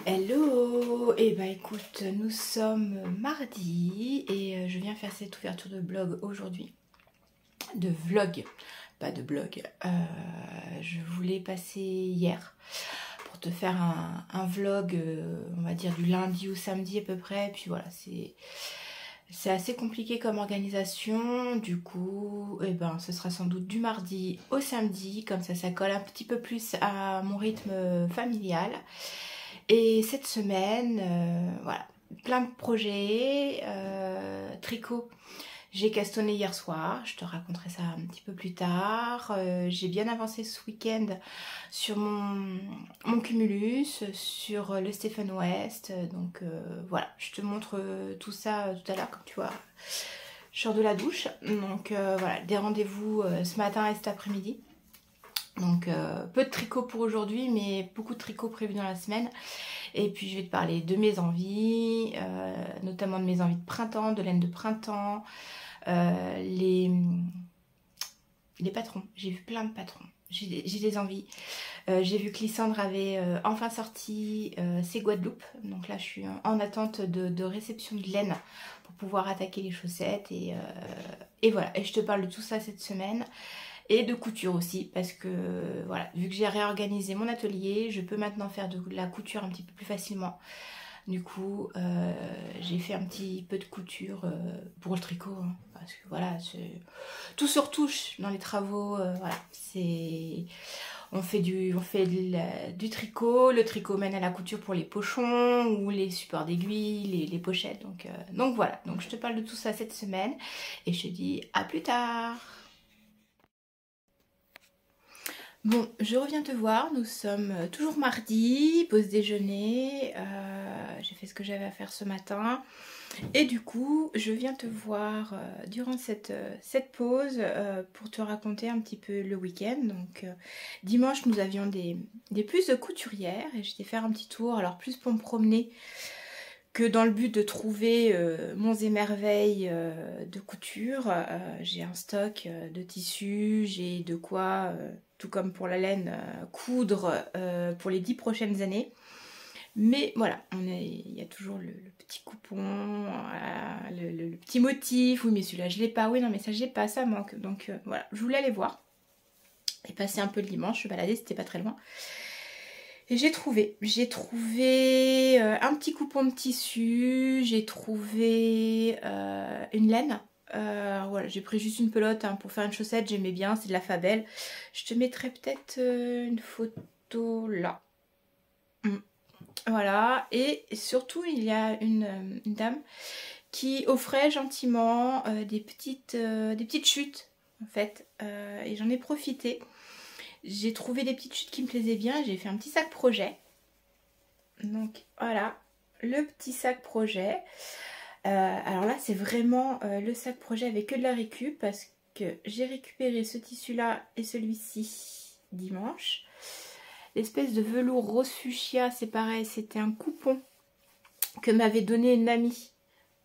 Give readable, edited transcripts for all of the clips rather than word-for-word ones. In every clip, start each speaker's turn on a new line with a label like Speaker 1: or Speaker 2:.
Speaker 1: Hello. Et bah écoute, nous sommes mardi et je viens faire cette ouverture de blog aujourd'hui. De vlog, pas de blog. Je voulais passer hier pour te faire un vlog, on va dire du lundi au samedi à peu près. Et puis voilà, c'est assez compliqué comme organisation. Du coup, et ben, ce sera sans doute du mardi au samedi. Comme ça colle un petit peu plus à mon rythme familial. Et cette semaine, voilà, plein de projets, tricot. J'ai castonné hier soir, je te raconterai ça un petit peu plus tard. J'ai bien avancé ce week-end sur mon cumulus, sur le Stephen West. Donc voilà, je te montre tout ça tout à l'heure, comme tu vois. Je sors de la douche. Donc voilà, des rendez-vous ce matin et cet après-midi. Donc peu de tricot pour aujourd'hui, mais beaucoup de tricot prévu dans la semaine. Et puis je vais te parler de mes envies, notamment de mes envies de printemps, de laine de printemps, les patrons. J'ai vu plein de patrons, j'ai des envies. J'ai vu que Lysandre avait enfin sorti ses Guadeloupe. Donc là je suis en attente de réception de laine pour pouvoir attaquer les chaussettes. Et voilà, et je te parle de tout ça cette semaine. Et de couture aussi, parce que voilà, vu que j'ai réorganisé mon atelier, je peux maintenant faire de la couture un petit peu plus facilement. Du coup, j'ai fait un petit peu de couture pour le tricot, hein, parce que voilà, tout se retouche dans les travaux. Voilà, on fait du tricot. Le tricot mène à la couture pour les pochons ou les supports d'aiguille, les pochettes. Donc voilà, donc je te parle de tout ça cette semaine et je te dis à plus tard. Bon, je reviens te voir, nous sommes toujours mardi, pause déjeuner, j'ai fait ce que j'avais à faire ce matin et du coup je viens te voir durant cette pause pour te raconter un petit peu le week-end. Donc dimanche nous avions des puces de couturière et j'étais faire un petit tour, alors plus pour me promener que dans le but de trouver monts et merveilles de couture. J'ai un stock de tissus, j'ai de quoi, tout comme pour la laine, coudre pour les 10 prochaines années. Mais voilà, il y a toujours le petit coupon, le petit motif. Oui mais celui-là je l'ai pas, oui non mais ça j'ai pas, ça manque. Donc voilà, je voulais aller voir et passer un peu le dimanche, je baladais, c'était pas très loin. Et j'ai trouvé un petit coupon de tissu, j'ai trouvé une laine. Voilà, j'ai pris juste une pelote hein, pour faire une chaussette, j'aimais bien, c'est de la Fabel. Je te mettrai peut-être une photo là. Voilà, et surtout il y a une dame qui offrait gentiment des petites chutes en fait, et j'en ai profité. J'ai trouvé des petites chutes qui me plaisaient bien, j'ai fait un petit sac projet. Donc voilà, le petit sac projet. Alors là c'est vraiment le sac projet avec que de la récup, parce que j'ai récupéré ce tissu là et celui-ci dimanche. L'espèce de velours rose fuchsia, c'est pareil, c'était un coupon que m'avait donné une amie.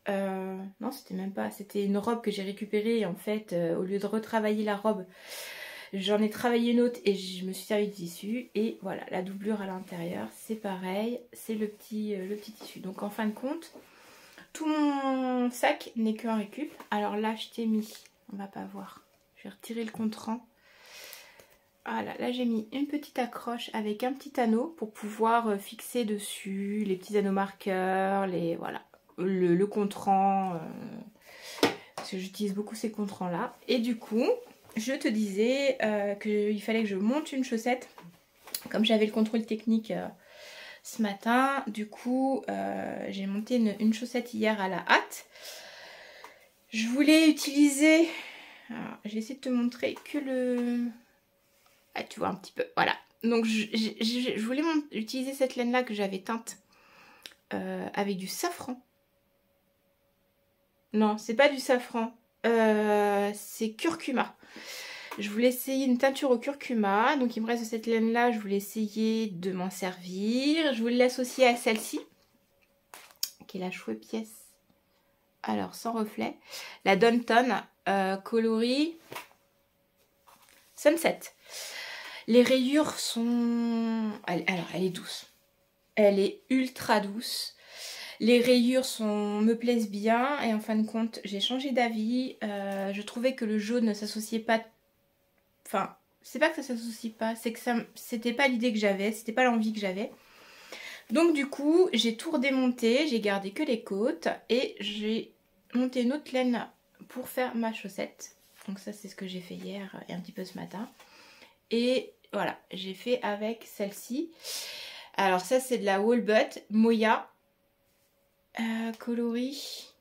Speaker 1: Non c'était même pas, c'était une robe que j'ai récupérée en fait, au lieu de retravailler la robe. J'en ai travaillé une autre et je me suis servi de tissu. Et voilà, la doublure à l'intérieur, c'est pareil. C'est le petit tissu. Donc en fin de compte, tout mon sac n'est qu'un récup. Alors là, je t'ai mis, on va pas voir. Je vais retirer le contrant. Voilà, là j'ai mis une petite accroche avec un petit anneau pour pouvoir fixer dessus les petits anneaux marqueurs, voilà, le contrant. Parce que j'utilise beaucoup ces contrans là. Et du coup, je te disais qu'il fallait que je monte une chaussette. Comme j'avais le contrôle technique ce matin, du coup, j'ai monté une chaussette hier à la hâte. Je voulais utiliser... Alors, je vais essayer de te montrer que le... Ah, tu vois un petit peu, voilà. Donc, je voulais utiliser cette laine-là que j'avais teinte avec du safran. Non, c'est pas du safran. C'est curcuma. Je voulais essayer une teinture au curcuma. Donc il me reste cette laine là. Je voulais essayer de m'en servir. Je voulais l'associer à celle-ci, qui est la chouette pièce. Alors sans reflet. La Downton coloris Sunset. Les rayures sont... Alors elle est douce. Elle est ultra douce. Les rayures me plaisent bien et en fin de compte j'ai changé d'avis. Je trouvais que le jaune ne s'associait pas. Enfin, c'est pas que ça s'associe pas, c'est que c'était pas l'idée que j'avais, c'était pas l'envie que j'avais. Donc du coup j'ai tout redémonté, j'ai gardé que les côtes et j'ai monté une autre laine pour faire ma chaussette. Donc ça c'est ce que j'ai fait hier et un petit peu ce matin. Et voilà, j'ai fait avec celle-ci. Alors ça c'est de la Wallbutt Moya. Coloris.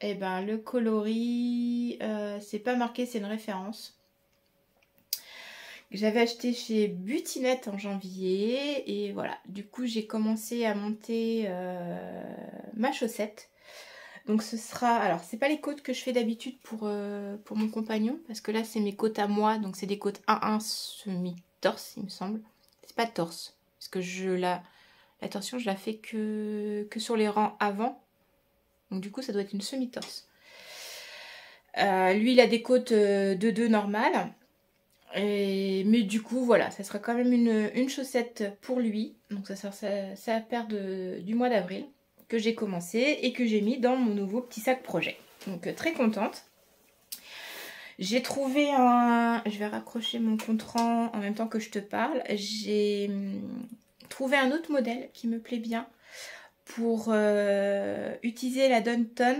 Speaker 1: Eh ben le coloris, c'est pas marqué, c'est une référence. J'avais acheté chez Butinette en janvier. Et voilà, du coup j'ai commencé à monter ma chaussette. Donc ce sera, alors c'est pas les côtes que je fais d'habitude pour mon compagnon, parce que là c'est mes côtes à moi, donc c'est des côtes 1-1 semi-torse il me semble. C'est pas torse, parce que la torsion je la fais que sur les rangs avant, donc du coup ça doit être une semi-torse. Lui il a des côtes 2-2 normales, mais du coup voilà, ça sera quand même une chaussette pour lui, donc ça sera sa paire du mois d'avril que j'ai commencé et que j'ai mis dans mon nouveau petit sac projet. Donc très contente. J'ai trouvé je vais raccrocher mon compte-rang en même temps que je te parle. J'ai trouvé un autre modèle qui me plaît bien pour utiliser la Downton.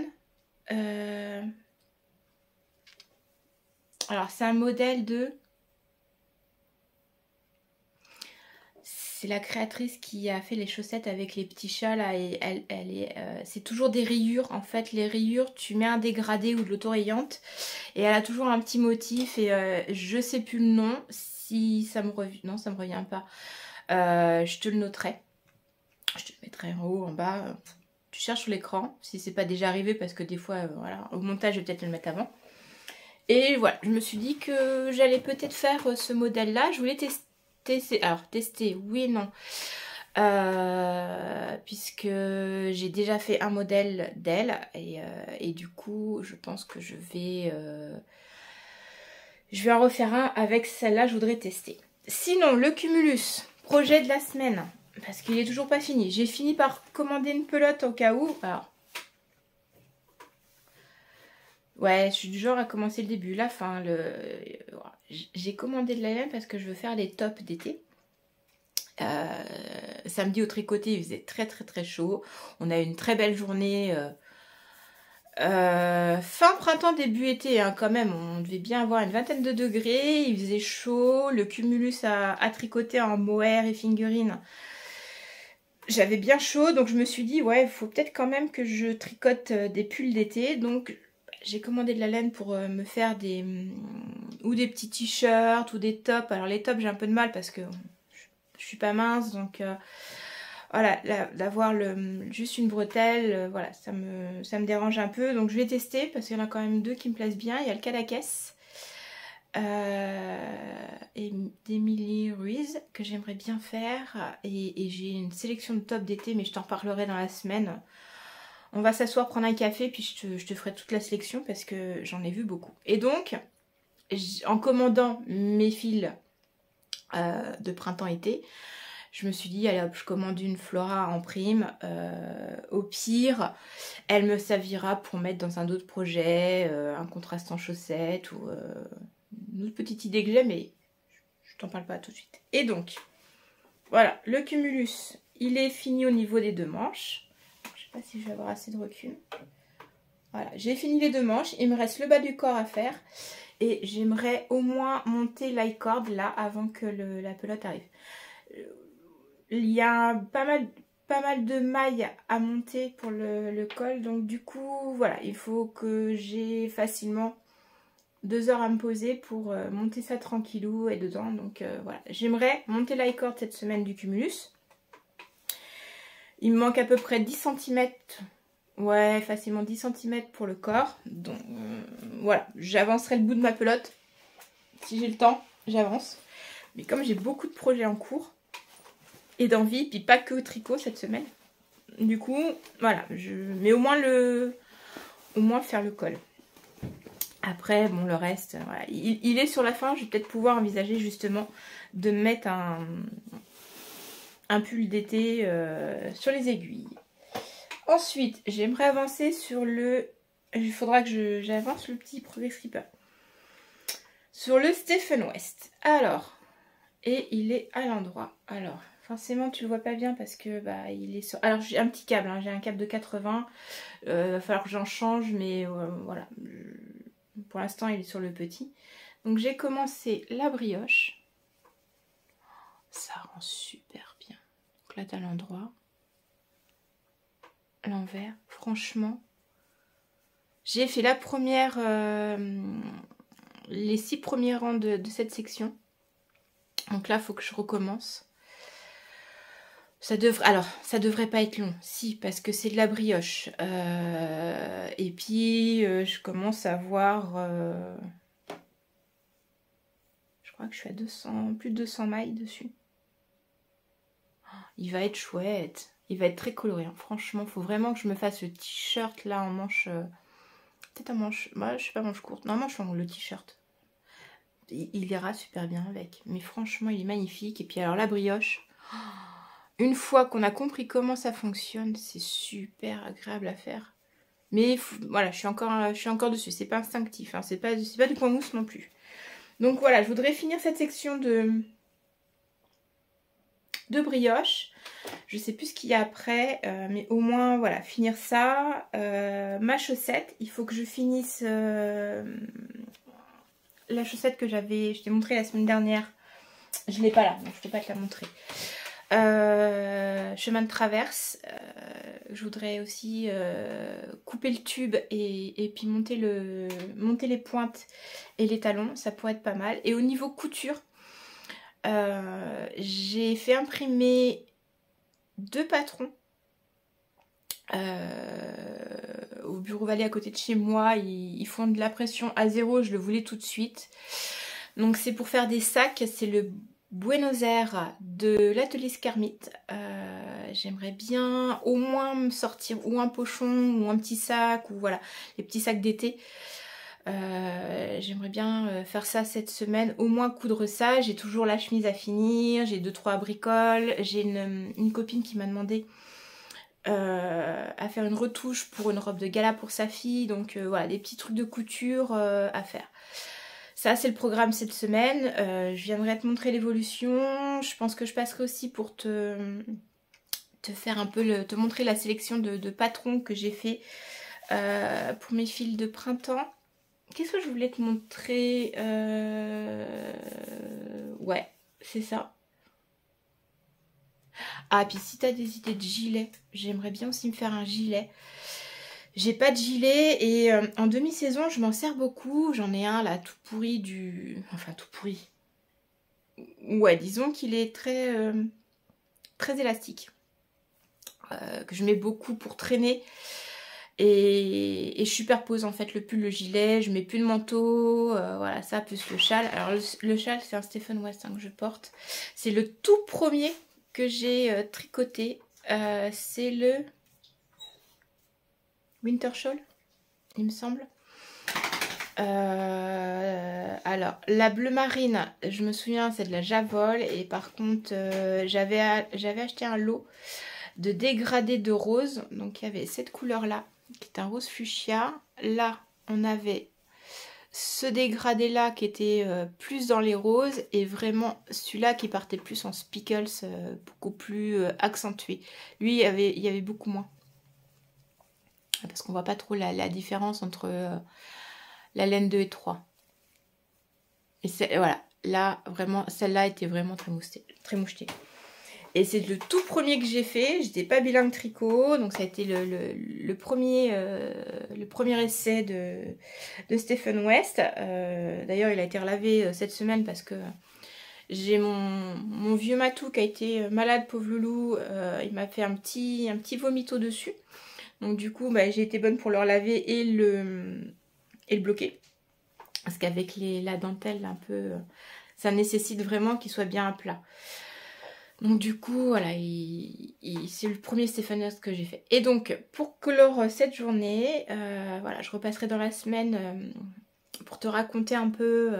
Speaker 1: Alors c'est un modèle de... C'est la créatrice qui a fait les chaussettes avec les petits chats là, et c'est toujours des rayures en fait. Les rayures, tu mets un dégradé ou de l'autorayante et elle a toujours un petit motif et je sais plus le nom. Si ça me revient, non ça me revient pas. Je te le noterai. Je te le mettrai en haut, en bas. Tu cherches sur l'écran si c'est pas déjà arrivé parce que des fois, voilà, au montage je vais peut-être le mettre avant. Et voilà, je me suis dit que j'allais peut-être faire ce modèle là. Je voulais tester. Alors tester, oui et non, puisque j'ai déjà fait un modèle d'elle et du coup je pense que je vais en refaire un avec celle-là. Je voudrais tester. Sinon le cumulus, projet de la semaine, parce qu'il est toujours pas fini. J'ai fini par commander une pelote au cas où. Alors ouais, je suis du genre à commencer le début, la fin. J'ai commandé de la laine parce que je veux faire les tops d'été. Samedi au tricoté il faisait très très très chaud. On a eu une très belle journée fin printemps début été hein, quand même. On devait bien avoir une vingtaine de degrés. Il faisait chaud. Le cumulus à tricoter en mohair et fingering, j'avais bien chaud, donc je me suis dit ouais il faut peut-être quand même que je tricote des pulls d'été. Donc j'ai commandé de la laine pour me faire des petits t-shirts ou des tops. Alors les tops j'ai un peu de mal parce que je suis pas mince, donc voilà, d'avoir juste une bretelle, voilà, ça me dérange un peu. Donc je vais tester parce qu'il y en a quand même deux qui me plaisent bien. Il y a le Cadaqués et d'Emilie Ruiz que j'aimerais bien faire. Et j'ai une sélection de tops d'été, mais je t'en parlerai dans la semaine. On va s'asseoir, prendre un café, puis je te ferai toute la sélection parce que j'en ai vu beaucoup. Et donc, en commandant mes fils de printemps-été, je me suis dit, allez hop, je commande une Flora en prime. Au pire, elle me servira pour mettre dans un autre projet, un contraste en chaussettes ou une autre petite idée que j'ai, mais je t'en parle pas tout de suite. Et donc, voilà, le cumulus, il est fini au niveau des deux manches. Je sais pas si je vais avoir assez de recul. Voilà, j'ai fini les deux manches. Il me reste le bas du corps à faire. Et j'aimerais au moins monter l'i-cord là avant que la pelote arrive. Il y a pas mal de mailles à monter pour le col. Donc du coup, voilà, il faut que j'ai facilement 2 heures à me poser pour monter ça tranquillou et dedans. Donc voilà, j'aimerais monter l'i-cord cette semaine du cumulus. Il me manque à peu près 10 cm. Ouais, facilement 10 cm pour le corps. Donc voilà, j'avancerai le bout de ma pelote. Si j'ai le temps, j'avance. Mais comme j'ai beaucoup de projets en cours et d'envie, puis pas que au tricot cette semaine, du coup, voilà, mais au moins faire le col. Après, bon, le reste, voilà, il est sur la fin. Je vais peut-être pouvoir envisager justement de mettre un pull d'été sur les aiguilles. Ensuite, j'aimerais avancer sur le... Il faudra que j'avance le petit Progress Reaper. Sur le Stephen West. Alors, et il est à l'endroit. Alors, forcément, tu le vois pas bien parce que bah il est sur... Alors, j'ai un petit câble, hein, j'ai un câble de 80. Va falloir que j'en change, mais voilà. Pour l'instant, il est sur le petit. Donc, j'ai commencé la brioche. Ça rend super bien. Donc là, t'as l'endroit. L'envers. Franchement, j'ai fait la première... les 6 premiers rangs de cette section. Donc là, il faut que je recommence. Ça devrait pas être long. Si, parce que c'est de la brioche. Et puis, je commence à voir... je crois que je suis à 200, plus de 200 mailles dessus. Il va être chouette. Il va être très coloré. Hein. Franchement, il faut vraiment que je me fasse le t-shirt là en manche... peut-être en manche... Bah, je sais pas, manche courte. Non, manche longue, le t-shirt. Il ira super bien avec. Mais franchement, il est magnifique. Et puis alors, la brioche... Une fois qu'on a compris comment ça fonctionne, c'est super agréable à faire. Mais voilà, je suis encore dessus. C'est pas instinctif, hein. C'est pas du point mousse non plus. Donc voilà, je voudrais finir cette section de brioche. Je sais plus ce qu'il y a après, mais au moins voilà, finir ça. Ma chaussette, il faut que je finisse la chaussette que je t'ai montré la semaine dernière. Je l'ai pas là, donc je peux pas te la montrer. Chemin de traverse, je voudrais aussi couper le tube et puis monter les pointes et les talons, ça pourrait être pas mal. Et au niveau couture, j'ai fait imprimer 2 patrons au Bureau Vallée à côté de chez moi. Ils font de la pression à 0, je le voulais tout de suite. Donc c'est pour faire des sacs, c'est le Buenos Aires de l'atelier Scarmit. J'aimerais bien au moins me sortir ou un pochon ou un petit sac, ou voilà, les petits sacs d'été. J'aimerais bien faire ça cette semaine, au moins coudre ça. J'ai toujours la chemise à finir, j'ai 2-3 bricoles. J'ai une copine qui m'a demandé à faire une retouche pour une robe de gala pour sa fille. Donc voilà, des petits trucs de couture à faire. Ça, c'est le programme cette semaine. Je viendrai te montrer l'évolution. Je pense que je passerai aussi pour te faire un peu te montrer la sélection de patrons que j'ai fait pour mes fils de printemps. Qu'est-ce que je voulais te montrer ouais, c'est ça. Ah, puis si tu as des idées de gilets, j'aimerais bien aussi me faire un gilet. J'ai pas de gilet et en demi-saison, je m'en sers beaucoup. J'en ai un là tout pourri Enfin tout pourri. Ouais, disons qu'il est très, très élastique. Que je mets beaucoup pour traîner. Et je superpose en fait le pull, le gilet. Je mets plus de manteau. Voilà, ça plus le châle. Alors le châle, c'est un Stephen West que je porte. C'est le tout premier que j'ai tricoté. C'est le... Winter Shawl, il me semble. Alors, la bleu marine, je me souviens, c'est de la Javol. Et par contre, j'avais acheté un lot de dégradés de rose. Donc, il y avait cette couleur-là, qui est un rose fuchsia. Là, on avait ce dégradé-là qui était plus dans les roses. Et vraiment, celui-là qui partait plus en spickles, beaucoup plus accentué. Lui, il y avait beaucoup moins. Parce qu'on voit pas trop la différence entre la laine 2 et 3. Et voilà, là vraiment, celle-là était vraiment très mouchetée. Et c'est le tout premier que j'ai fait. J'étais pas bilingue tricot, donc ça a été le premier essai de Stephen West. D'ailleurs, il a été relavé cette semaine parce que j'ai mon vieux matou qui a été malade, pauvre loulou. Il m'a fait un petit vomito dessus. Donc du coup, bah, j'ai été bonne pour le relaver et le bloquer. Parce qu'avec la dentelle, un peu, ça nécessite vraiment qu'il soit bien à plat. Donc du coup, voilà, c'est le premier Stephen West que j'ai fait. Et donc, pour clore cette journée, voilà, je repasserai dans la semaine pour te raconter un peu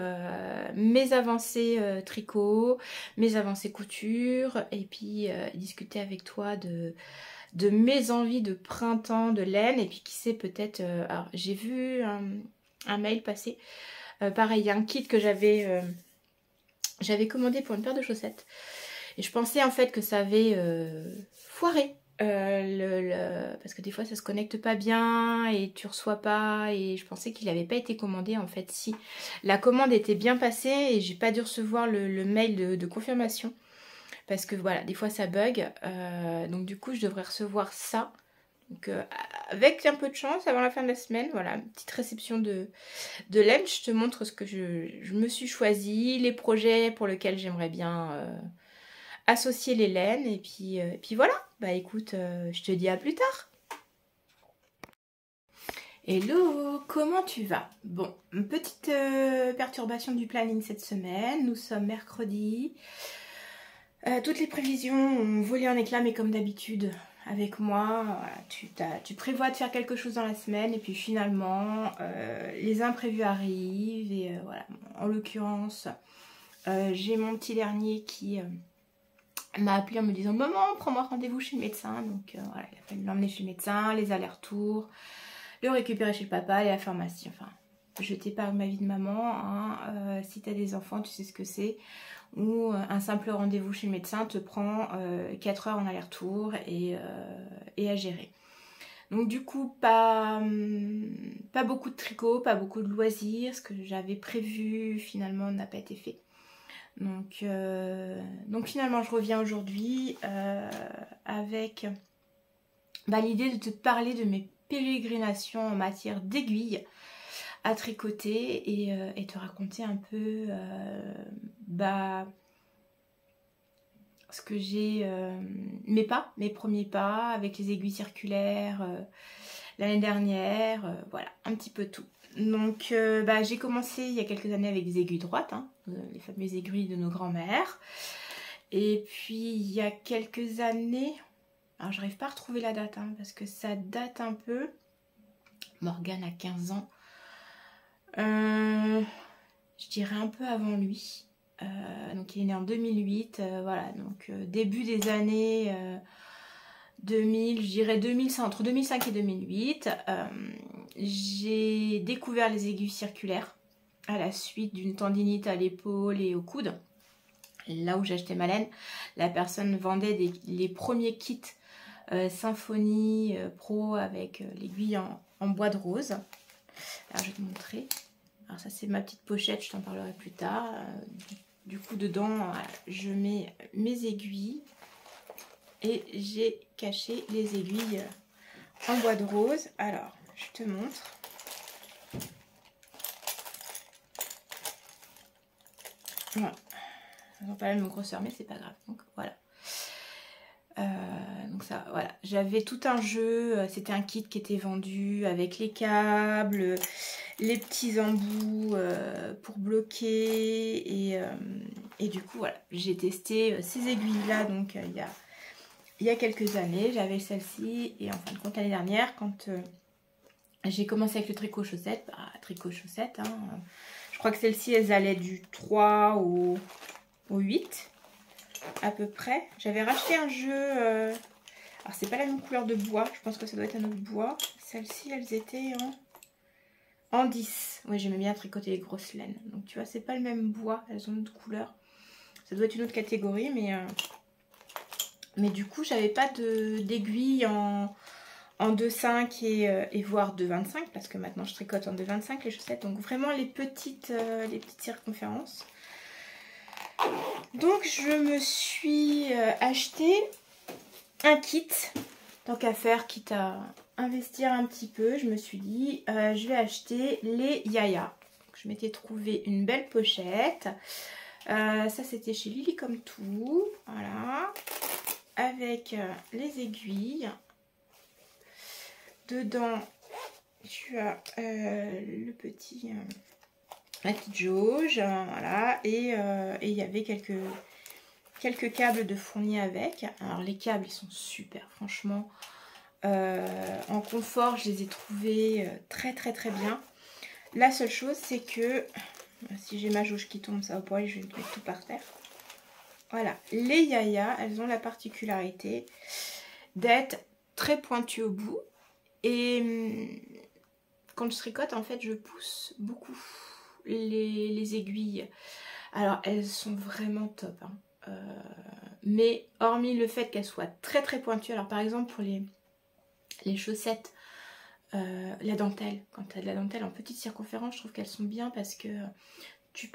Speaker 1: mes avancées tricot, mes avancées couture, et puis discuter avec toi de mes envies de printemps de laine, et puis qui sait peut-être... alors j'ai vu un mail passer, pareil, il y a un kit que j'avais commandé pour une paire de chaussettes, et je pensais en fait que ça avait foiré. Parce que des fois ça se connecte pas bien et tu reçois pas, et je pensais qu'il n'avait pas été commandé. En fait si, la commande était bien passée et j'ai pas dû recevoir le mail de confirmation, parce que voilà, des fois ça bug, donc du coup je devrais recevoir ça, donc avec un peu de chance avant la fin de la semaine. Voilà, une petite réception de laine. Je te montre ce que je me suis choisi, les projets pour lesquels j'aimerais bien associer les laines, et puis voilà. Bah écoute, je te dis à plus tard. Hello, comment tu vas? Bon, une petite perturbation du planning cette semaine. Nous sommes mercredi. Toutes les prévisions ont volé en éclats, mais comme d'habitude avec moi, voilà, tu prévois de faire quelque chose dans la semaine, et puis finalement les imprévus arrivent, et voilà. En l'occurrence, j'ai mon petit dernier qui m'a appelé en me disant « Maman, prends-moi rendez-vous chez le médecin ». Donc voilà, il a fallu l'emmener chez le médecin, les allers-retours, le récupérer chez le papa et la pharmacie. Enfin, je t'épargne ma vie de maman, hein. Si tu as des enfants, tu sais ce que c'est. Ou un simple rendez-vous chez le médecin te prend 4 heures en aller-retour et à gérer. Donc du coup, pas beaucoup de tricot, pas beaucoup de loisirs. Ce que j'avais prévu finalement n'a pas été fait. Donc finalement je reviens aujourd'hui avec l'idée de te parler de mes pérégrinations en matière d'aiguilles à tricoter, et te raconter un peu ce que j'ai, mes premiers pas avec les aiguilles circulaires l'année dernière, voilà, un petit peu tout. Donc j'ai commencé il y a quelques années avec des aiguilles droites, hein, les fameuses aiguilles de nos grands-mères. Et puis il y a quelques années, alors j'arrive pas à retrouver la date, hein, parce que ça date un peu. Morgane a 15 ans. Je dirais un peu avant lui. Donc il est né en 2008, voilà, donc début des années 2000, je dirais 2005, entre 2005 et 2008, j'ai découvert les aiguilles circulaires à la suite d'une tendinite à l'épaule et au coude. Là où j'achetais ma laine, la personne vendait les premiers kits Symphonie Pro avec l'aiguille en bois de rose. Alors je vais te montrer. Alors ça c'est ma petite pochette, je t'en parlerai plus tard. Du coup dedans je mets mes aiguilles, et j'ai caché les aiguilles en bois de rose. Alors je te montre. Voilà. Elles n'ont pas la même grosseur, mais c'est pas grave. Donc voilà. Donc ça, voilà. J'avais tout un jeu. C'était un kit qui était vendu avec les câbles, les petits embouts pour bloquer, et du coup voilà, j'ai testé ces aiguilles là. Donc il y a quelques années, j'avais celle-ci, et en fin de compte l'année dernière, quand j'ai commencé avec le tricot chaussette, tricot chaussette, hein, je crois que celles-ci elles allaient du 3 au 8 à peu près. J'avais racheté un jeu, alors c'est pas la même couleur de bois, je pense que ça doit être un autre bois. Celles-ci elles étaient en 10. Oui, j'aimais bien tricoter les grosses laines, donc tu vois c'est pas le même bois, elles ont une autre couleur, ça doit être une autre catégorie, mais du coup j'avais pas d'aiguille en 2,5 et voire 2,25, parce que maintenant je tricote en 2,25 les chaussettes, donc vraiment les petites circonférences. Donc je me suis acheté un kit, tant qu'à faire, quitte à investir un petit peu, je me suis dit je vais acheter les Yaya. Donc, je m'étais trouvé une belle pochette, ça c'était chez Lily comme tout, voilà, avec les aiguilles. Dedans tu as le petit la petite jauge, voilà, et il y avait quelques câbles de fourni avec. Alors les câbles ils sont super, franchement, en confort je les ai trouvés très bien. La seule chose c'est que, Si j'ai ma jauge qui tombe, ça va pas aller, je vais mettre tout par terre. Voilà, les yayas, elles ont la particularité d'être très pointues au bout. Et quand je tricote, en fait, je pousse beaucoup les aiguilles. Alors, elles sont vraiment top. Hein. Mais hormis le fait qu'elles soient très très pointues, alors par exemple pour les chaussettes, la dentelle, quand tu as de la dentelle en petite circonférence, je trouve qu'elles sont bien parce que tu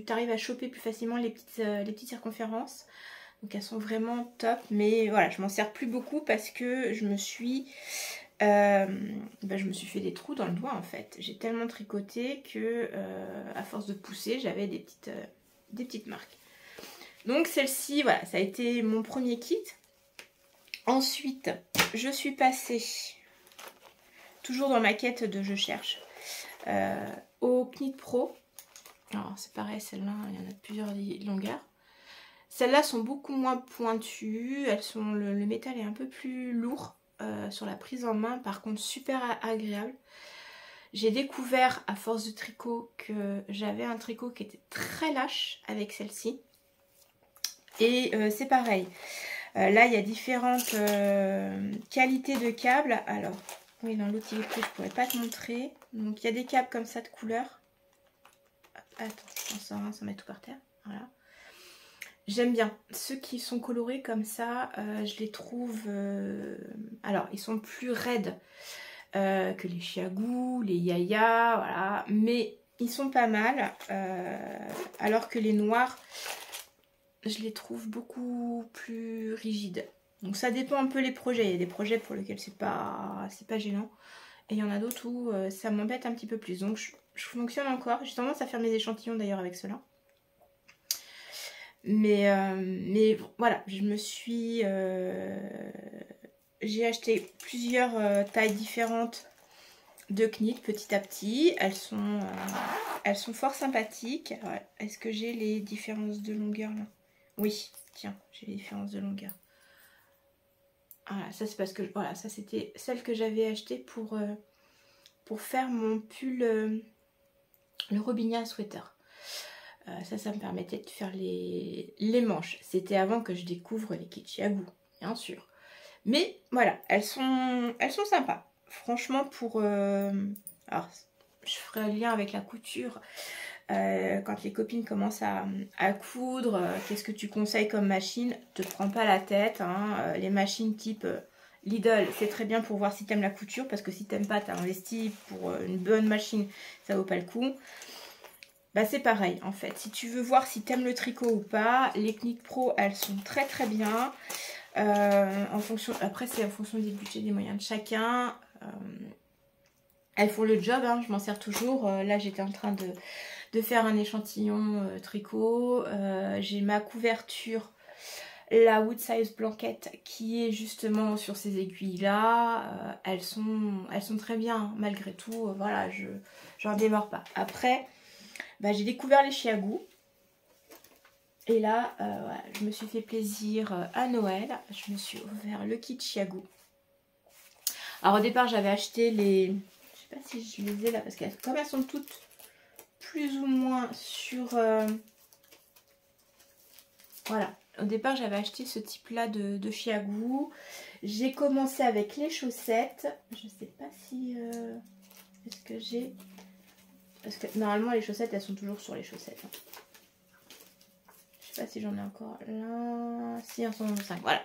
Speaker 1: arrives à choper plus facilement les petites circonférences. Donc elles sont vraiment top, mais voilà, je m'en sers plus beaucoup parce que je me suis fait des trous dans le doigt en fait. J'ai tellement tricoté que à force de pousser, j'avais des petites marques. Donc celle-ci, voilà, ça a été mon premier kit. Ensuite, je suis passée, toujours dans ma quête de je cherche, au Knit Pro. Alors c'est pareil, celle-là, il y en a plusieurs longueurs. Celles-là sont beaucoup moins pointues, le métal est un peu plus lourd sur la prise en main, par contre super agréable. J'ai découvert à force de tricot que j'avais un tricot qui était très lâche avec celle-ci. Et c'est pareil, là il y a différentes qualités de câbles. Alors, oui, dans l'autre il est plus, je pourrais pas te montrer. Donc il y a des câbles comme ça de couleur. Attends, je t'en sors un sans mettre tout par terre. Voilà. J'aime bien. Ceux qui sont colorés comme ça, je les trouve... alors, ils sont plus raides que les chiagous, les yayas, voilà. Mais ils sont pas mal. Alors que les noirs, je les trouve beaucoup plus rigides. Donc ça dépend un peu les projets. Il y a des projets pour lesquels c'est pas gênant. Et il y en a d'autres où ça m'embête un petit peu plus. Donc je fonctionne encore. J'ai tendance à faire mes échantillons d'ailleurs avec cela. Mais voilà, j'ai acheté plusieurs tailles différentes de knit petit à petit. Elles sont fort sympathiques. Est-ce que j'ai les différences de longueur là? Oui, tiens, j'ai les différences de longueur. Voilà, ça c'est parce que voilà, ça c'était celle que j'avais achetée pour faire mon pull, le Robinia sweater. Ça me permettait de faire les manches. C'était avant que je découvre les kits chiagou, bien sûr. Mais voilà, elles sont sympas. Franchement, alors, je ferai un lien avec la couture. Quand les copines commencent à coudre, qu'est-ce que tu conseilles comme machine? Te prends pas la tête. Hein. Les machines type Lidl, c'est très bien pour voir si t'aimes la couture. Parce que si t'aimes pas, t'as investi pour une bonne machine, ça vaut pas le coup. Bah c'est pareil en fait, si tu veux voir si t'aimes le tricot ou pas, les Knit Pro elles sont très très bien. Après c'est en fonction des budgets, des moyens de chacun. Elles font le job, hein, je m'en sers toujours. Là j'étais en train de faire un échantillon tricot. J'ai ma couverture, la Wood Size Blanket qui est justement sur ces aiguilles là. Elles sont très bien hein, malgré tout. Voilà, j'en démords pas. Après... bah, j'ai découvert les chiagous. Et là, voilà, je me suis fait plaisir à Noël. Je me suis offert le kit chiagou. Alors au départ, j'avais acheté les... je sais pas si je les ai là, parce que comme elles sont toutes plus ou moins sur... voilà. Au départ, j'avais acheté ce type-là de chiagou. J'ai commencé avec les chaussettes. Je sais pas si... est-ce que j'ai... parce que normalement les chaussettes elles sont toujours sur les chaussettes. Hein. Je sais pas si j'en ai encore là. Si, en 125. Voilà.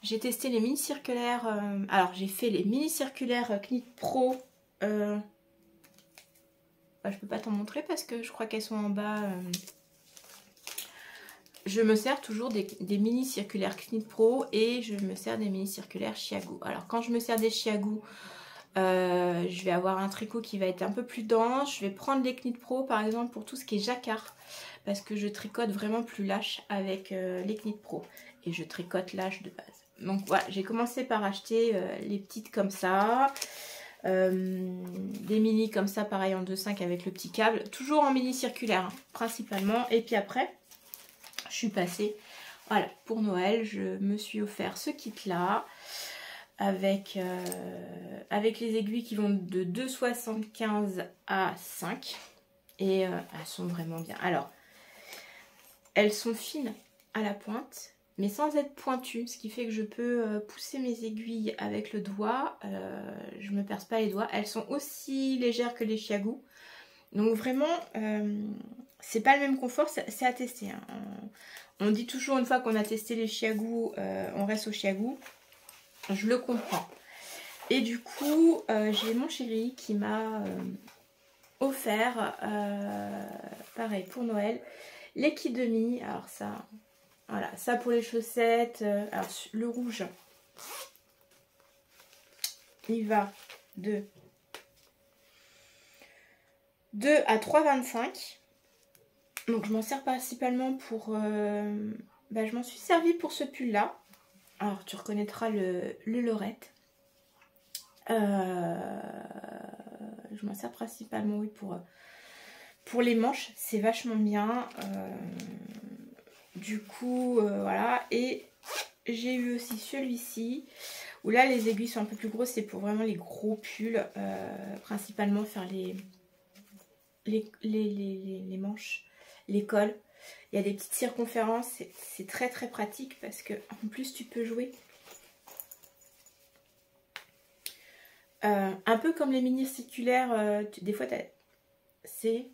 Speaker 1: J'ai testé les mini circulaires. Alors j'ai fait les mini circulaires Knit Pro. Bah, je peux pas t'en montrer parce que je crois qu'elles sont en bas. Je me sers toujours des mini circulaires Knit Pro et je me sers des mini circulaires chiagou. Alors quand je me sers des chiagou, je vais avoir un tricot qui va être un peu plus dense. Je vais prendre les Knit Pro par exemple pour tout ce qui est jacquard. Parce que je tricote vraiment plus lâche avec les Knit Pro. Et je tricote lâche de base. Donc voilà, j'ai commencé par acheter les petites comme ça. Des mini comme ça, pareil en 2,5 avec le petit câble. Toujours en mini circulaire, hein, principalement. Et puis après, je suis passée. Voilà, pour Noël, je me suis offert ce kit-là. Avec les aiguilles qui vont de 2,75 à 5. Et elles sont vraiment bien. Alors, elles sont fines à la pointe, mais sans être pointues, ce qui fait que je peux pousser mes aiguilles avec le doigt. Je me perce pas les doigts. Elles sont aussi légères que les Chiagu. Donc vraiment, c'est pas le même confort, c'est à tester. Hein. On dit toujours une fois qu'on a testé les Chiagu, on reste au Chiagu. Je le comprends. Et du coup, j'ai mon chéri qui m'a offert, pareil pour Noël, les kits de mi. Alors ça, voilà, ça pour les chaussettes. Alors le rouge, il va de 2 à 3,25. Donc je m'en sers principalement pour... je m'en suis servi pour ce pull là. Alors tu reconnaîtras le Lorette. Je m'en sers principalement oui, pour les manches. C'est vachement bien. Du coup voilà. Et j'ai eu aussi celui-ci. Où là les aiguilles sont un peu plus grosses. C'est pour vraiment les gros pulls. Principalement faire les manches. Les cols. Il y a des petites circonférences. C'est très très pratique parce que en plus tu peux jouer. Un peu comme les mini circulaires, des fois c'est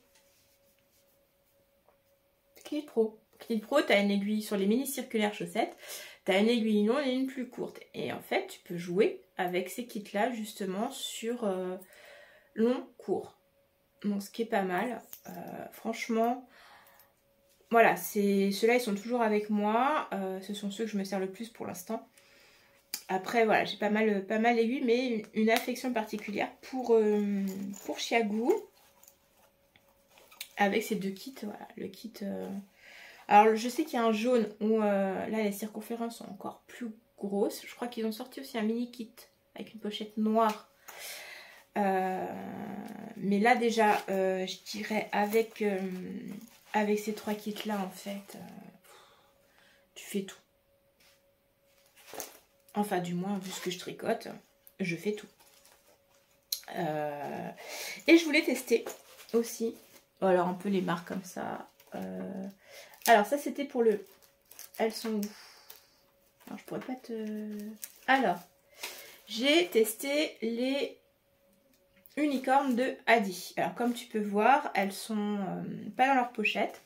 Speaker 1: Knit Pro. Knit Pro, tu as une aiguille sur les mini circulaires chaussettes, tu as une aiguille longue et une plus courte. Et en fait, tu peux jouer avec ces kits-là justement sur long, court. Donc ce qui est pas mal. Franchement, voilà, ceux-là ils sont toujours avec moi. Ce sont ceux que je me sers le plus pour l'instant. Après, voilà, j'ai pas mal d'aiguilles, mais une affection particulière pour Chiagu. Avec ces deux kits, voilà, le kit... Alors, je sais qu'il y a un jaune où, là, les circonférences sont encore plus grosses. Je crois qu'ils ont sorti aussi un mini kit avec une pochette noire. Mais là, déjà, je dirais avec ces 3 kits-là, en fait, tu fais tout. Enfin, du moins, vu ce que je tricote, je fais tout. Et je voulais tester aussi. Alors, un peu les marques comme ça. Alors, ça, c'était pour le... Elles sont où? Alors, je pourrais pas te... Alors, j'ai testé les unicornes de Adi. Alors, comme tu peux voir, elles sont pas dans leur pochette.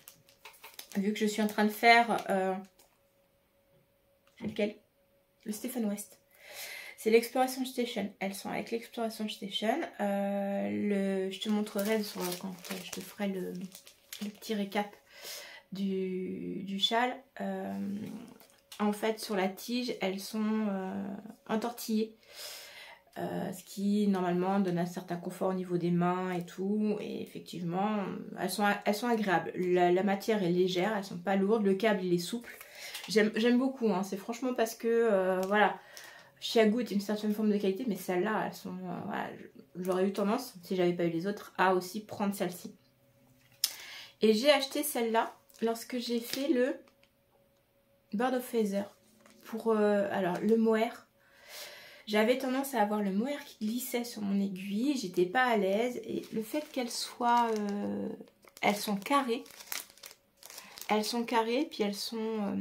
Speaker 1: Vu que je suis en train de faire... lequel? Le Stephen West. C'est l'Exploration Station. Elles sont avec l'Exploration Station. Je te montrerai quand je te ferai le petit récap du châle. En fait, sur la tige, elles sont entortillées. Ce qui, normalement, donne un certain confort au niveau des mains et tout. Et effectivement, elles sont agréables. La matière est légère, elles sont pas lourdes. Le câble, il est souple. J'aime beaucoup. Hein. C'est franchement parce que, voilà... Chiagu est une certaine forme de qualité, mais celles-là, elles sont... voilà, j'aurais eu tendance, si j'avais pas eu les autres, à aussi prendre celle-ci. Et j'ai acheté celle-là lorsque j'ai fait le Bird of Feather. Pour, alors, le mohair. J'avais tendance à avoir le mohair qui glissait sur mon aiguille. J'étais pas à l'aise. Et le fait qu'elles soient... elles sont carrées. Elles sont carrées, puis elles sont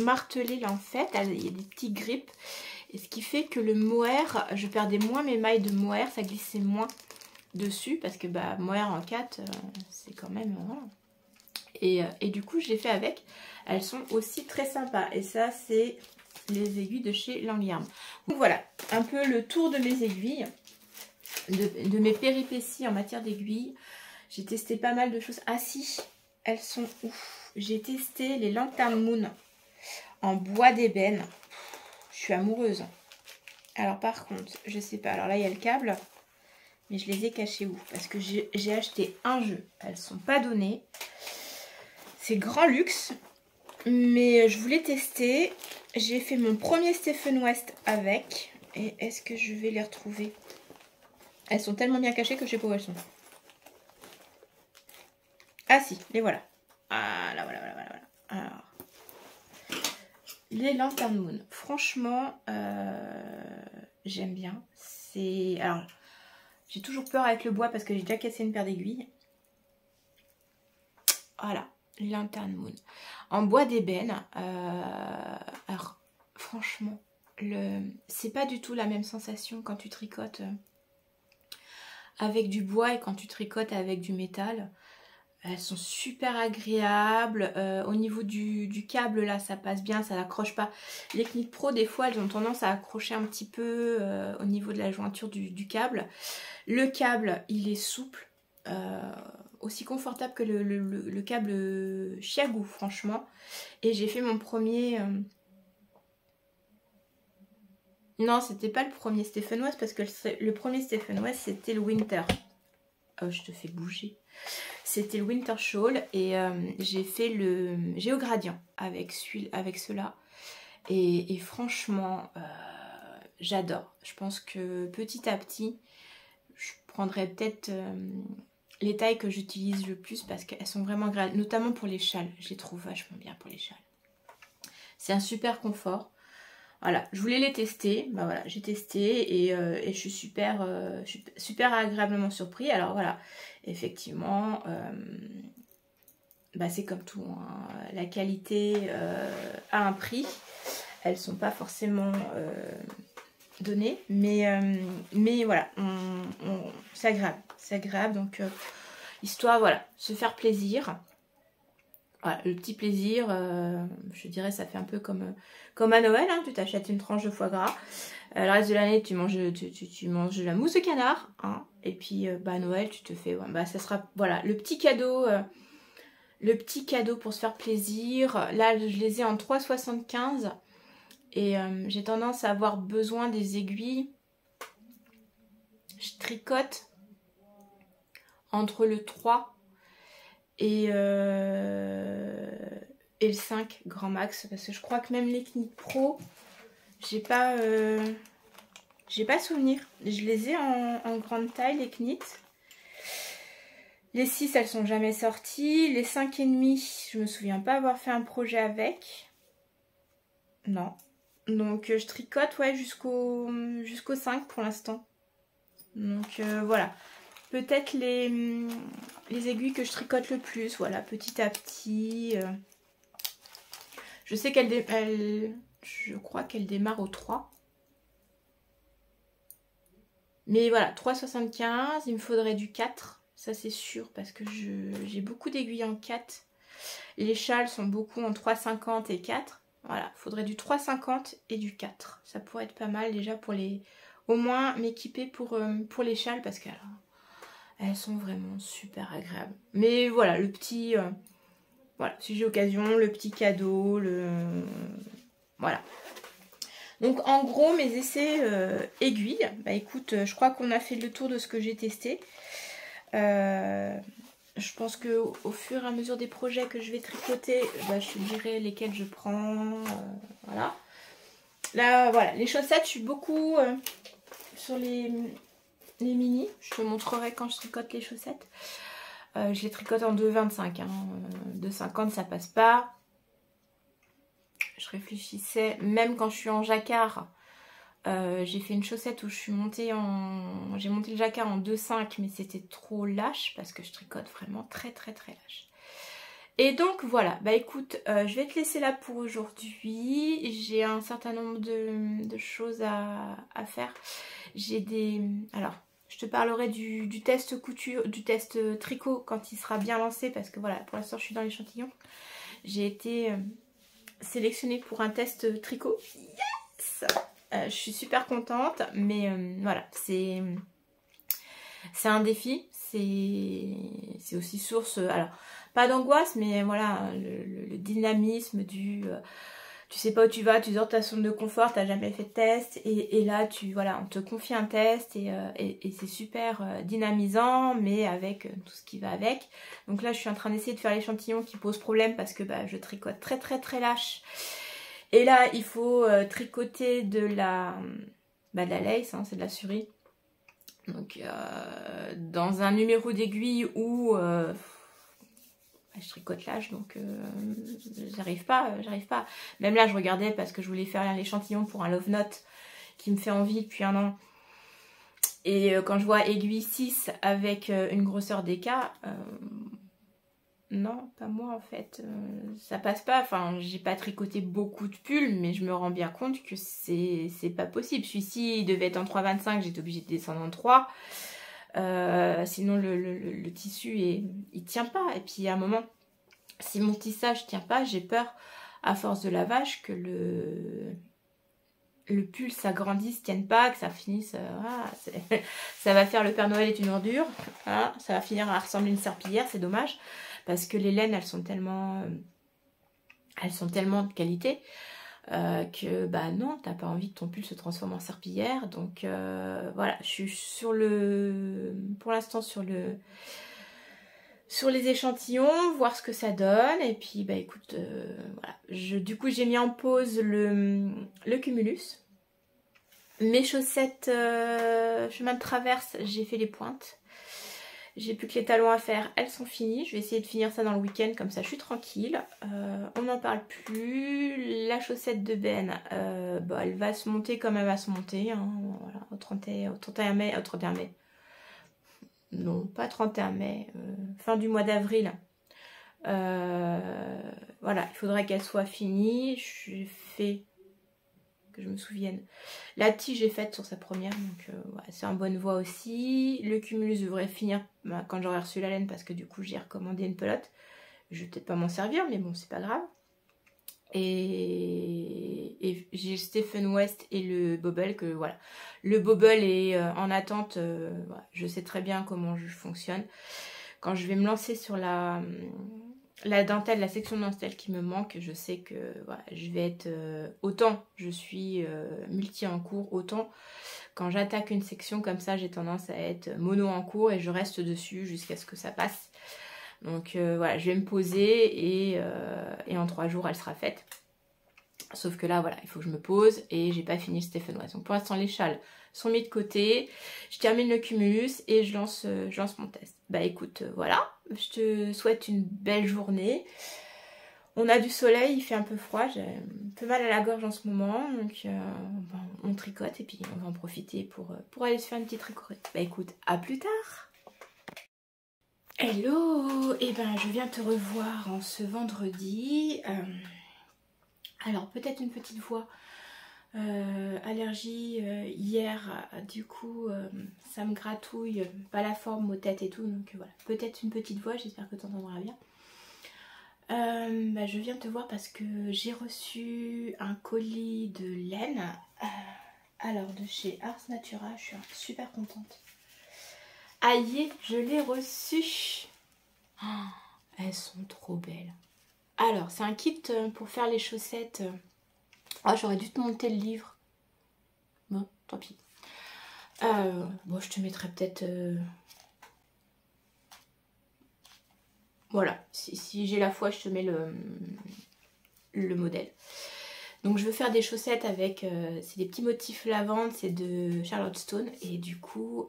Speaker 1: martelées, là, en fait. Il y a des petits grips. Et ce qui fait que le mohair, je perdais moins mes mailles de mohair, ça glissait moins dessus. Parce que bah, mohair en 4, c'est quand même... voilà. Et du coup, je l'ai fait avec. Elles sont aussi très sympas. Et ça, c'est les aiguilles de chez Langyarn. Donc voilà, un peu le tour de mes aiguilles, de mes péripéties en matière d'aiguilles. J'ai testé pas mal de choses. Ah si, elles sont ouf. J'ai testé les Lantern Moon en bois d'ébène. Je suis amoureuse. Alors par contre, je sais pas. Alors là, il y a le câble. Mais je les ai cachés où? Parce que j'ai acheté un jeu. Elles sont pas données. C'est grand luxe. Mais je voulais tester. J'ai fait mon premier Stephen West avec. Et est-ce que je vais les retrouver? Elles sont tellement bien cachées que je sais pas où elles sont. Ah si, les voilà. Ah là, voilà. Alors... les Lantern Moon, franchement, j'aime bien. Alors, j'ai toujours peur avec le bois parce que j'ai déjà cassé une paire d'aiguilles. Voilà, Lantern Moon. En bois d'ébène. Alors, franchement, c'est pas du tout la même sensation quand tu tricotes avec du bois et quand tu tricotes avec du métal. Elles sont super agréables. Au niveau du câble, là, ça passe bien, ça n'accroche pas. Les Knit Pro, des fois, elles ont tendance à accrocher un petit peu au niveau de la jointure du câble. Le câble, il est souple. Aussi confortable que le câble Chiago, franchement. Et j'ai fait mon premier... Non, c'était pas le premier Stephen West, parce que le premier Stephen West, c'était le Winter. Oh, je te fais bouger. C'était le Winter Shawl et j'ai fait le Géogradient avec cela. Et franchement, j'adore. Je pense que petit à petit, je prendrai peut-être les tailles que j'utilise le plus parce qu'elles sont vraiment agréables, notamment pour les châles. Je les trouve vachement bien pour les châles. C'est un super confort. Voilà, je voulais les tester. Bah voilà, j'ai testé et je suis super agréablement surpris. Alors voilà, effectivement, bah c'est comme tout, hein. La qualité a un prix. Elles sont pas forcément données, mais voilà, c'est agréable. C'est agréable, donc histoire, voilà, se faire plaisir. Voilà, le petit plaisir, je dirais, ça fait un peu comme à Noël, hein, tu t'achètes une tranche de foie gras. Le reste de l'année, tu manges de la mousse de canard, hein, et puis bah, à Noël, tu te fais, ouais, bah, ça sera, voilà, le petit cadeau pour se faire plaisir. Là, je les ai en 3,75 et j'ai tendance à avoir besoin des aiguilles. Je tricote entre le 3 et le 5 grand max, parce que je crois que même les Knit Pro, j'ai pas souvenir. Je les ai en grande taille, les Knit. Les 6, elles sont jamais sorties. Les 5,5, je me souviens pas avoir fait un projet avec. Non. Donc je tricote, ouais, jusqu'au 5 pour l'instant. Donc voilà. Peut-être les aiguilles que je tricote le plus, voilà, petit à petit. Je sais je crois qu'elle démarre au 3. Mais voilà, 3,75, il me faudrait du 4, ça c'est sûr, parce que j'ai beaucoup d'aiguilles en 4. Les châles sont beaucoup en 3,50 et 4. Voilà, il faudrait du 3,50 et du 4. Ça pourrait être pas mal déjà pour au moins m'équiper pour les châles, parce qu'elles sont vraiment super agréables. Mais voilà, le petit... voilà, si j'ai l'occasion, le petit cadeau, voilà. Donc en gros, mes essais aiguilles, bah écoute, je crois qu'on a fait le tour de ce que j'ai testé. Je pense qu'au fur et à mesure des projets que je vais tricoter, bah, je te dirai lesquels je prends. Voilà. Là, voilà, les chaussettes, je suis beaucoup sur les mini. Je te montrerai quand je tricote les chaussettes. Je les tricote en 2,25. Hein. 2,50, ça passe pas. Je réfléchissais, même quand je suis en jacquard, j'ai fait une chaussette où j'ai monté le jacquard en 2,5, mais c'était trop lâche parce que je tricote vraiment très très très lâche. Et donc voilà, bah écoute, je vais te laisser là pour aujourd'hui. J'ai un certain nombre de choses à faire. Alors, je te parlerai du test couture, du test tricot quand il sera bien lancé, parce que voilà, pour l'instant je suis dans l'échantillon. J'ai été sélectionnée pour un test tricot. Yes! Je suis super contente, mais voilà, c'est un défi. C'est aussi source, alors pas d'angoisse, mais voilà, le dynamisme du... tu sais pas où tu vas, tu sors de ta zone de confort, t'as jamais fait de test, et là, voilà, on te confie un test, et c'est super dynamisant, mais avec tout ce qui va avec. Donc là, je suis en train d'essayer de faire l'échantillon qui pose problème, parce que bah, je tricote très très très lâche. Et là, il faut tricoter de la lace, hein, c'est de la surie. Donc, dans un numéro d'aiguille où... je tricote lâche, donc j'arrive pas. Même là, je regardais parce que je voulais faire l'échantillon pour un Love Note qui me fait envie depuis un an. Et quand je vois aiguille 6 avec une grosseur d'écart, Non, pas moi en fait. Ça passe pas. Enfin, j'ai pas tricoté beaucoup de pulls, mais je me rends bien compte que c'est pas possible. Celui-ci, il devait être en 3,25, j'étais obligée de descendre en 3. Sinon, le tissu, il tient pas. Et puis, à un moment, si mon tissage tient pas, j'ai peur, à force de lavage, que le pull s'agrandisse, tienne pas, que ça finisse... ça va faire le Père Noël est une ordure. Voilà, ça va finir à ressembler à une serpillière, c'est dommage. Parce que les laines, elles sont tellement de qualité que bah non, t'as pas envie que ton pull se transforme en serpillière. Donc voilà, je suis pour l'instant sur les échantillons, voir ce que ça donne. Et puis bah écoute, voilà. Du coup j'ai mis en pause le cumulus. Mes chaussettes chemin de traverse, j'ai fait les pointes. J'ai plus que les talons à faire, elles sont finies. Je vais essayer de finir ça dans le week-end, comme ça je suis tranquille. On n'en parle plus. La chaussette de Ben, bah, elle va se monter comme elle va se monter. Hein. Voilà, au 31 mai, au 31 mai. Non, pas 31 mai, fin du mois d'avril. Voilà, il faudrait qu'elle soit finie. J'ai fait... que je me souvienne. La tige est faite sur sa première, donc ouais, c'est en bonne voie aussi. Le cumulus devrait finir quand j'aurai reçu la laine, parce que du coup j'ai recommandé une pelote. Je vais peut-être pas m'en servir, mais bon, c'est pas grave. Et j'ai Stephen West et le Bobble, que voilà. Le Bobble est en attente, voilà. Je sais très bien comment je fonctionne. Quand je vais me lancer sur la dentelle, la section dentelle qui me manque, je sais que voilà, je vais être... autant je suis multi en cours, autant quand j'attaque une section comme ça, j'ai tendance à être mono en cours et je reste dessus jusqu'à ce que ça passe. Donc voilà, je vais me poser et en 3 jours, elle sera faite. Sauf que là, voilà, il faut que je me pose et j'ai pas fini le Stephen West. Donc pour l'instant, les châles sont mis de côté. Je termine le cumulus et je lance mon test. Bah écoute, voilà, je te souhaite une belle journée. On a du soleil, il fait un peu froid, j'ai un peu mal à la gorge en ce moment. Donc on tricote et puis on va en profiter pour aller se faire une petite tricorée. Bah écoute, à plus tard. Hello, et ben je viens te revoir en ce vendredi. Alors peut-être une petite voix, allergie hier, du coup ça me gratouille, pas la forme aux têtes et tout, donc voilà, peut-être une petite voix, j'espère que tu entendras bien. Bah, je viens te voir parce que j'ai reçu un colis de laine, alors de chez Ars Natura, je suis super contente. Aïe, je l'ai reçu. Oh, elles sont trop belles. Alors, c'est un kit pour faire les chaussettes. Ah, j'aurais dû te monter le livre. Bon, tant pis. Bon, je te mettrai peut-être... Voilà, si j'ai la foi, je te mets le modèle. Donc, je veux faire des chaussettes avec... c'est des petits motifs lavande, c'est de Charlotte Stone. Et du coup,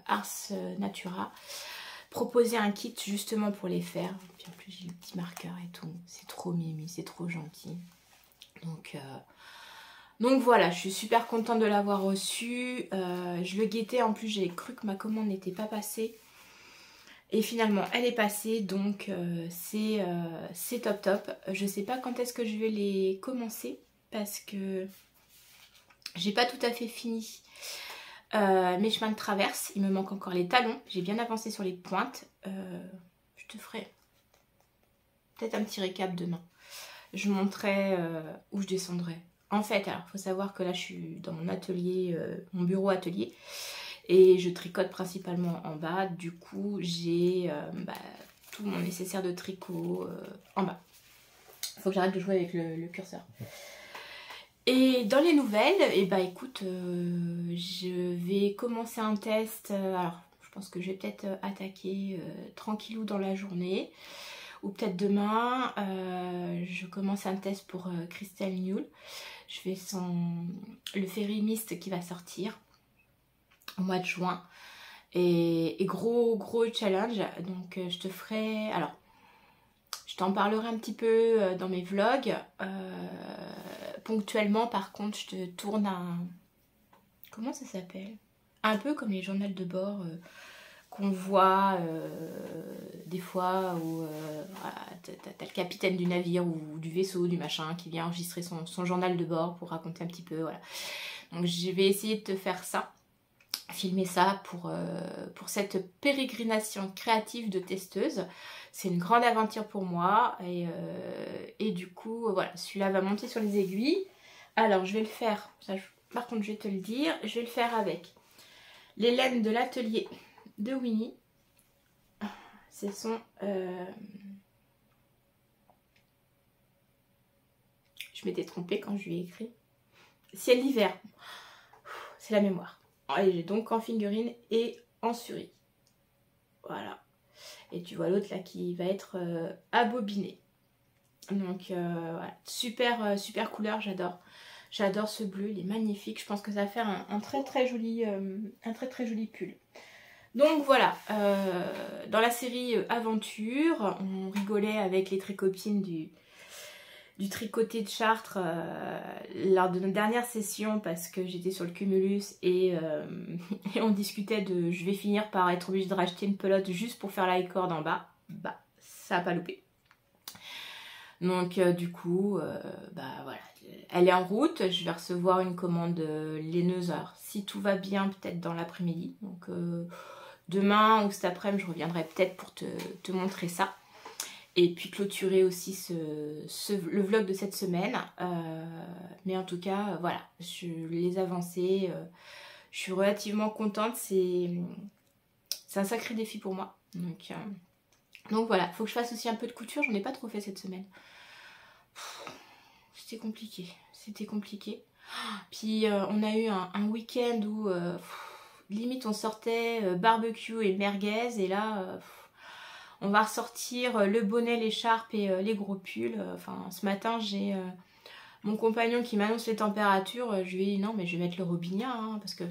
Speaker 1: Ars Natura proposer un kit justement pour les faire. Puis en plus, j'ai le petit marqueur et tout. C'est trop mimi, c'est trop gentil. Donc voilà, je suis super contente de l'avoir reçu. Je le guettais, en plus j'ai cru que ma commande n'était pas passée. Et finalement elle est passée, donc c'est top top. Je sais pas quand est-ce que je vais les commencer parce que j'ai pas tout à fait fini mes chemins de traverse. Il me manque encore les talons, j'ai bien avancé sur les pointes. Je te ferai peut-être un petit récap demain. Je montrerai où je descendrai. En fait, alors il faut savoir que là je suis dans mon atelier, mon bureau atelier, et je tricote principalement en bas. Du coup j'ai tout mon nécessaire de tricot en bas. Il faut que j'arrête de jouer avec le curseur. Et dans les nouvelles, et bah écoute, je vais commencer un test. Alors je pense que je vais peut-être attaquer tranquillou dans la journée. Ou peut-être demain, je commence un test pour Crystal Newell. Je fais le Fairy Mist qui va sortir au mois de juin. Et gros challenge. Donc je te ferai... Alors, je t'en parlerai un petit peu dans mes vlogs. Ponctuellement, par contre, je te tourne un... Comment ça s'appelle? Un peu comme les journaux de bord... qu'on voit des fois où voilà, t'as le capitaine du navire ou du vaisseau, du machin, qui vient enregistrer son journal de bord pour raconter un petit peu, voilà. Donc je vais essayer de te faire ça, filmer ça pour cette pérégrination créative de testeuse. C'est une grande aventure pour moi et du coup, voilà, celui-là va monter sur les aiguilles. Alors je vais le faire, ça, par contre je vais te le dire, je vais le faire avec les laines de l'atelier de Winnie. Ce sont... je m'étais trompée quand je lui ai écrit. Ciel d'hiver. C'est la mémoire. Et j'ai donc en figurine et en souris. Voilà. Et tu vois l'autre là qui va être abobiné. Donc voilà. Super couleur, j'adore. J'adore ce bleu, il est magnifique. Je pense que ça va faire un très joli pull. Donc voilà, dans la série Aventure, on rigolait avec les tricopines du tricoté de Chartres lors de notre dernière session parce que j'étais sur le cumulus et on discutait de je vais finir par être obligée de racheter une pelote juste pour faire la corde en bas. Bah, ça n'a pas loupé. Donc du coup, bah voilà, elle est en route. Je vais recevoir une commande laineuse. Alors, si tout va bien, peut-être dans l'après-midi. Donc demain ou cet après-midi, je reviendrai peut-être pour te montrer ça. Et puis clôturer aussi le vlog de cette semaine. Mais en tout cas, voilà, les avancées, je suis relativement contente. C'est un sacré défi pour moi. Donc voilà, il faut que je fasse aussi un peu de couture. J'en ai pas trop fait cette semaine. C'était compliqué. Puis on a eu un week-end où limite on sortait barbecue et merguez. Et là... on va ressortir le bonnet, l'écharpe et les gros pulls. Enfin, ce matin, j'ai mon compagnon qui m'annonce les températures. Je lui ai dit non, mais je vais mettre le Robinia. Hein, parce que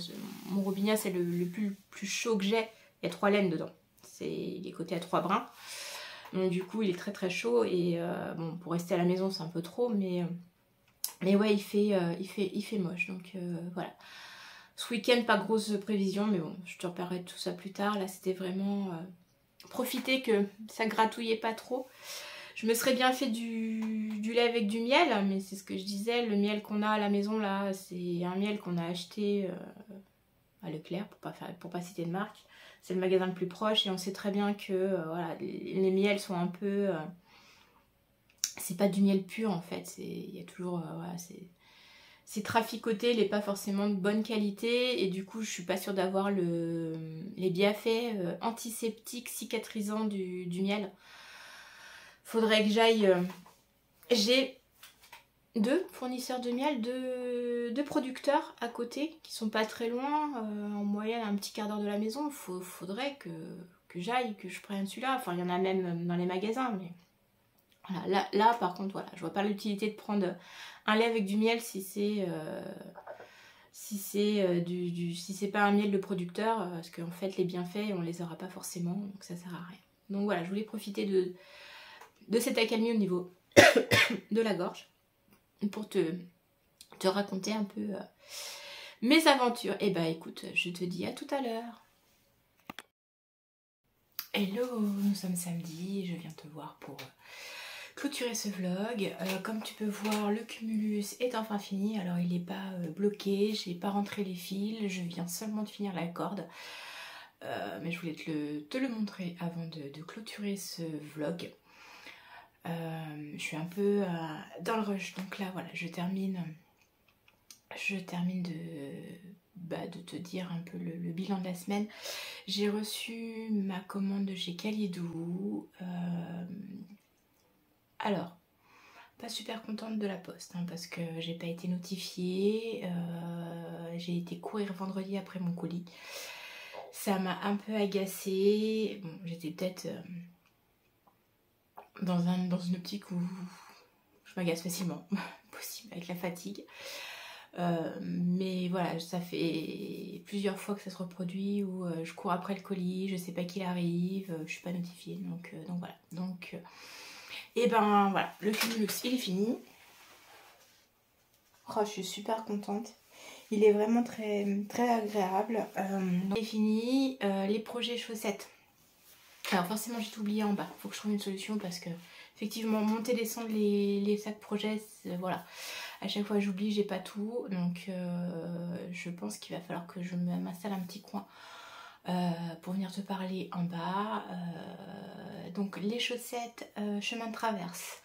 Speaker 1: mon Robinia, c'est le plus chaud que j'ai. Il y a 3 laines dedans. Il est coté à 3 brins. Donc du coup, il est très chaud. Et bon, pour rester à la maison, c'est un peu trop. Mais ouais, il fait moche. Donc voilà. Ce week-end, pas grosse prévision. Mais bon, je te reparlerai de tout ça plus tard. Là, c'était vraiment... profiter que ça gratouillait pas trop. Je me serais bien fait du lait avec du miel, mais c'est ce que je disais, le miel qu'on a à la maison là, c'est un miel qu'on a acheté à Leclerc, pour pas citer de marque. C'est le magasin le plus proche et on sait très bien que voilà, les miels sont un peu... c'est pas du miel pur en fait, il y a toujours... voilà, c'est traficoté, il n'est pas forcément de bonne qualité et du coup je suis pas sûre d'avoir les bienfaits antiseptiques cicatrisants du miel. Faudrait que j'aille... j'ai 2 fournisseurs de miel, deux producteurs à côté qui sont pas très loin, en moyenne un petit quart d'heure de la maison. Faudrait que j'aille, que je prenne celui-là. Enfin il y en a même dans les magasins, mais voilà, là par contre voilà, je vois pas l'utilité de prendre un lait avec du miel si c'est si c'est pas un miel de producteur, parce qu'en fait les bienfaits on les aura pas forcément, donc ça sert à rien. Donc voilà, je voulais profiter de cette accalmie au niveau de la gorge pour te raconter un peu mes aventures. Et bah écoute, je te dis à tout à l'heure. Hello, nous sommes samedi, je viens te voir pour clôturer ce vlog. Comme tu peux voir, le cumulus est enfin fini. Alors il n'est pas bloqué, j'ai pas rentré les fils, je viens seulement de finir la corde. Mais je voulais te le montrer avant de clôturer ce vlog. Je suis un peu dans le rush, donc là voilà, je termine de te dire un peu le bilan de la semaine. J'ai reçu ma commande de chez Kalidou. Alors, pas super contente de la poste, hein, parce que j'ai pas été notifiée. J'ai été courir vendredi après mon colis. Ça m'a un peu agacée. Bon, j'étais peut-être dans une optique où je m'agace facilement, possible, avec la fatigue. Mais voilà, ça fait plusieurs fois que ça se reproduit où je cours après le colis, je sais pas qu'il arrive, je suis pas notifiée, donc voilà. Et ben voilà, le cumulus il est fini. Oh, je suis super contente. Il est vraiment très, très agréable. Donc, c'est fini. Les projets chaussettes. Alors forcément j'ai tout oublié en bas. Faut que je trouve une solution parce que effectivement monter, descendre les sacs projets, voilà. À chaque fois j'oublie, j'ai pas tout. Donc je pense qu'il va falloir que je m'installe un petit coin pour venir te parler en bas. Donc les chaussettes chemin de traverse.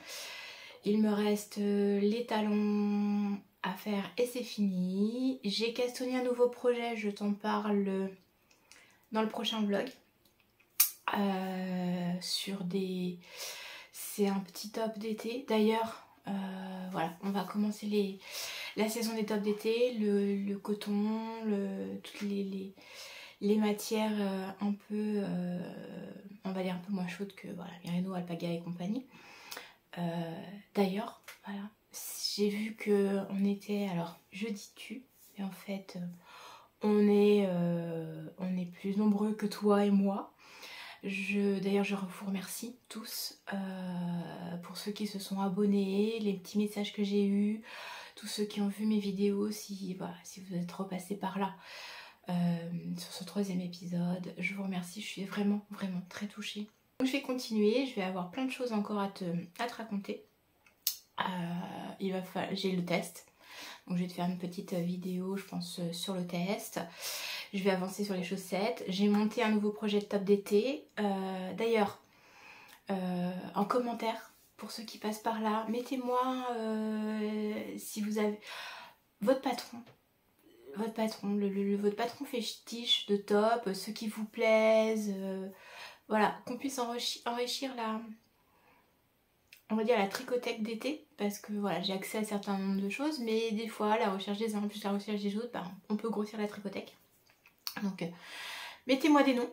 Speaker 1: Il me reste les talons à faire et c'est fini. J'ai castonné un nouveau projet, je t'en parle dans le prochain vlog. Sur des... C'est un petit top d'été. D'ailleurs, voilà, on va commencer la saison des tops d'été, le coton, toutes les matières un peu, on va dire un peu moins chaudes que voilà, Merino, Alpaga et compagnie. D'ailleurs, voilà, j'ai vu que on était, alors je dis tu, mais en fait on est plus nombreux que toi et moi. D'ailleurs je vous remercie tous pour ceux qui se sont abonnés, les petits messages que j'ai eus, tous ceux qui ont vu mes vidéos, si vous êtes repassés par là sur ce 3e épisode, je vous remercie, je suis vraiment très touchée. Donc je vais continuer, je vais avoir plein de choses encore à te raconter. J'ai le test, donc je vais te faire une petite vidéo je pense sur le test. Je vais avancer sur les chaussettes. J'ai monté un nouveau projet de top d'été. D'ailleurs, en commentaire, pour ceux qui passent par là, mettez-moi si vous avez votre patron, votre patron fétiche de top, ceux qui vous plaisent, voilà, qu'on puisse enrichir on va dire la tricothèque d'été, parce que voilà, j'ai accès à un certain nombre de choses, mais des fois la recherche des uns plus la recherche des autres, on peut grossir la tricothèque. Donc mettez-moi des noms,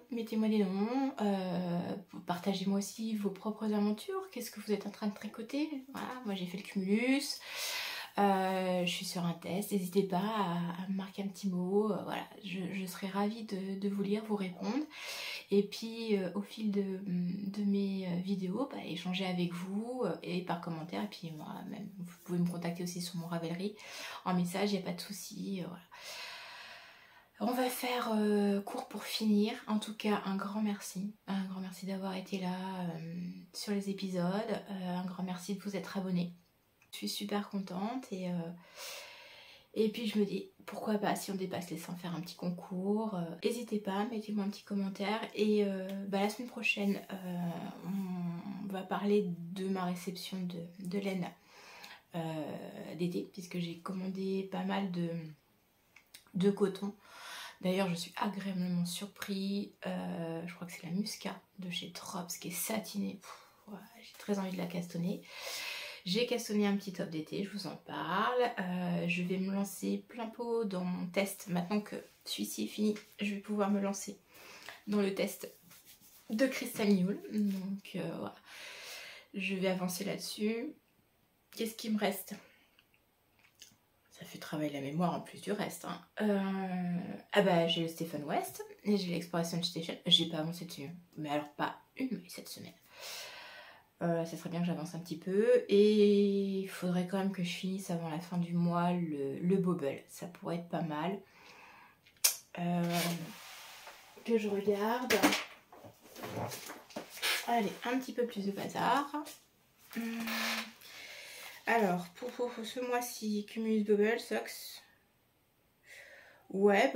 Speaker 1: partagez-moi aussi vos propres aventures, qu'est-ce que vous êtes en train de tricoter. Voilà, moi j'ai fait le cumulus, je suis sur un test, n'hésitez pas à me marquer un petit mot, voilà, je serai ravie de vous lire, vous répondre. Et puis au fil de mes vidéos, échanger avec vous et par commentaire. Et puis moi, même, vous pouvez me contacter aussi sur mon Ravelry en message, il n'y a pas de souci. Voilà. On va faire court pour finir. En tout cas, un grand merci. Un grand merci d'avoir été là sur les épisodes. Un grand merci de vous être abonnés. Je suis super contente et puis je me dis, pourquoi pas si on dépasse les 100 faire un petit concours. N'hésitez pas, mettez-moi un petit commentaire. Et la semaine prochaine, on va parler de ma réception de laine d'été, puisque j'ai commandé pas mal de coton. D'ailleurs, je suis agréablement surpris. Je crois que c'est la Musca de chez Trops qui est satinée. Voilà, j'ai très envie de la castonner. J'ai castonné un petit top d'été, je vous en parle. Je vais me lancer plein pot dans mon test. Maintenant que celui-ci est fini, je vais pouvoir me lancer dans le test de Crystal Mule. Donc voilà, je vais avancer là-dessus. Qu'est-ce qui me reste ? Ça fait travailler la mémoire en plus du reste. J'ai le Stephen West et j'ai l'Exploration Station. J'ai pas avancé dessus, mais alors pas une cette semaine. Ça serait bien que j'avance un petit peu et il faudrait quand même que je finisse avant la fin du mois le Bobble. Ça pourrait être pas mal. Que je regarde. Allez, un petit peu plus de bazar. Alors, pour ce mois-ci, Cumulus Bobble, Socks. Ouais,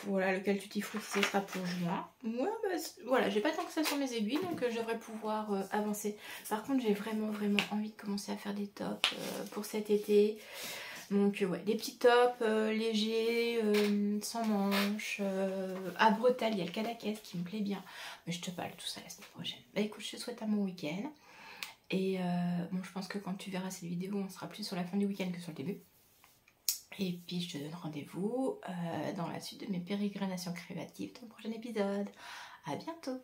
Speaker 1: voilà, lequel Tutti Frutti, ce sera pour juin. Ouais, voilà, j'ai pas tant que ça sur mes aiguilles, donc je devrais pouvoir avancer. Par contre, j'ai vraiment envie de commencer à faire des tops pour cet été. Donc, ouais, des petits tops légers, sans manches. À bretelles, il y a le Cadaquès qui me plaît bien. Mais je te parle de tout ça la semaine prochaine. Bah écoute, je te souhaite un bon week-end. Et bon, je pense que quand tu verras cette vidéo, on sera plus sur la fin du week-end que sur le début. Et puis je te donne rendez-vous dans la suite de mes pérégrinations créatives dans le prochain épisode. À bientôt!